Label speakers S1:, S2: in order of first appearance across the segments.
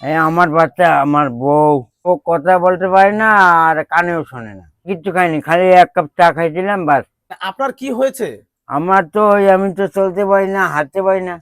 S1: এই আমার বাচ্চা, আমার বউ, ও কথা বলতে পারে না আর কানেও শোনে না, কিচ্ছু খাইনি, খালি 1 কাপ চা খাইছিলাম বাস।
S2: আপনার কি হয়েছে?
S1: আমার তো আমি তো চলতে পারি না, হাঁটতে পারি না।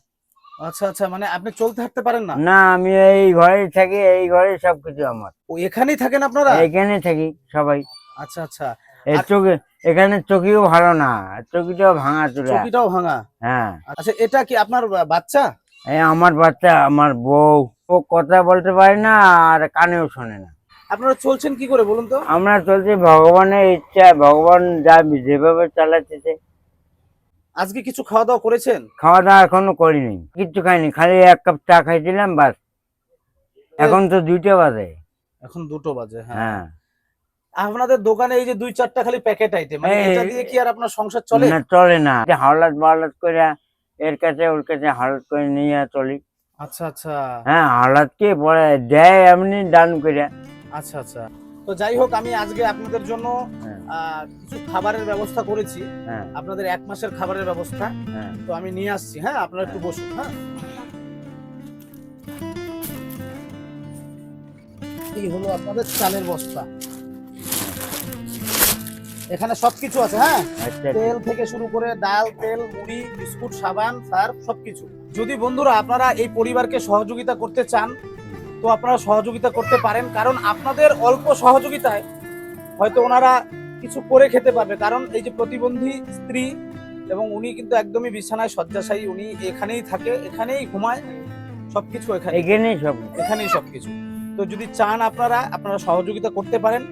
S2: আচ্ছা আচ্ছা, মানে আপনি চলতে হাঁটতে পারেন না?
S1: না, আমি এই ঘরেই থাকি, এই ঘরে সবকিছু আমার।
S2: ও, এখানেই থাকেন আপনারা?
S1: এইখানে থাকি সবাই।
S2: আচ্ছা আচ্ছা।
S1: এই
S2: আর
S1: চোখে, এখানে চকিও ভালো না, চকিটাও ভাঙা চুরা।
S2: চৌকিটাও ভাঙা?
S1: হ্যাঁ।
S2: আচ্ছা, এটা কি আপনার বাচ্চা?
S1: এই আমার বাচ্চা, আমার বউ, ও কথা বলতে পারে না আর কানেও শোনে না।
S2: আপনারা চলছেন কি করে বলুন তো?
S1: আমরা চলছি ভগবানের ইচ্ছা, ভগবান যা যেভাবে চালাচ্ছে।
S2: আজকে কিছু খাওয়া দাওয়া করেছেন?
S1: খাওয়া দাওয়া এখনো করিনি, কিচ্ছু খাইনি, খালি 1 কাপ চা খাইছিলাম বাস। এখন তো 2টা বাজে।
S2: এখন 2টো বাজে, হ্যাঁ।
S1: হ্যাঁ।
S2: আপনাদের দোকানে এই যে 2-4টা খালি প্যাকেট আইটেম, মানে
S1: এই
S2: এটা দিয়ে কি আর আপনার সংসার চলে?
S1: না, চলে না, হাওলাত বাওলাত করে এর কাছে ওর কাছে হাওলাত করে নিয়ে চলি।
S2: আচ্ছা আচ্ছা।
S1: হ্যাঁ, হাওলাত কি পরে দেয় এমনি দান করে।
S2: আচ্ছা আচ্ছা। তো যাই হোক, আমি আজকে আপনাদের জন্য
S1: হ্যাঁ।
S2: কিছু খাবারের ব্যবস্থা করেছি।
S1: হ্যাঁ।
S2: আপনাদের 1 মাসের খাবারের ব্যবস্থা।
S1: হ্যাঁ।
S2: তো আমি নিয়ে আসছি, হ্যাঁ, আপনারা একটু বসুন। হ্যাঁ, এই হলো আপনাদের চালের বস্তা। এখানে সবকিছু আছে, হ্যাঁ।
S1: আচ্ছা।
S2: তেল থেকে শুরু করে ডাল, তেল, মুড়ি, বিস্কুট, সাবান, সার্ফ, সবকিছু। যদি বন্ধুরা আপনারা এই পরিবারকে সহযোগিতা করতে চান, তো আপনারা সহযোগিতা করতে পারেন, কারণ আপনাদের অল্প সহযোগিতায় হয়তো ওনারা কিছু করে খেতে পারবে। কারণ এই যে প্রতিবন্ধী স্ত্রী, এবং উনি কিন্তু একদমই বিছানায় শয্যাশায়ী, উনি এখানেই থাকে, এখানেই ঘুমায়, সবকিছু
S1: এখানেই সব।
S2: এখানেই সবকিছু। তো যদি চান আপনারা সহযোগিতা করতে পারেন,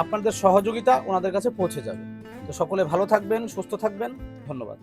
S2: আপনাদের সহযোগিতা ওনাদের কাছে পৌঁছে যাবে। তো সকলে ভালো থাকবেন, সুস্থ থাকবেন, ধন্যবাদ।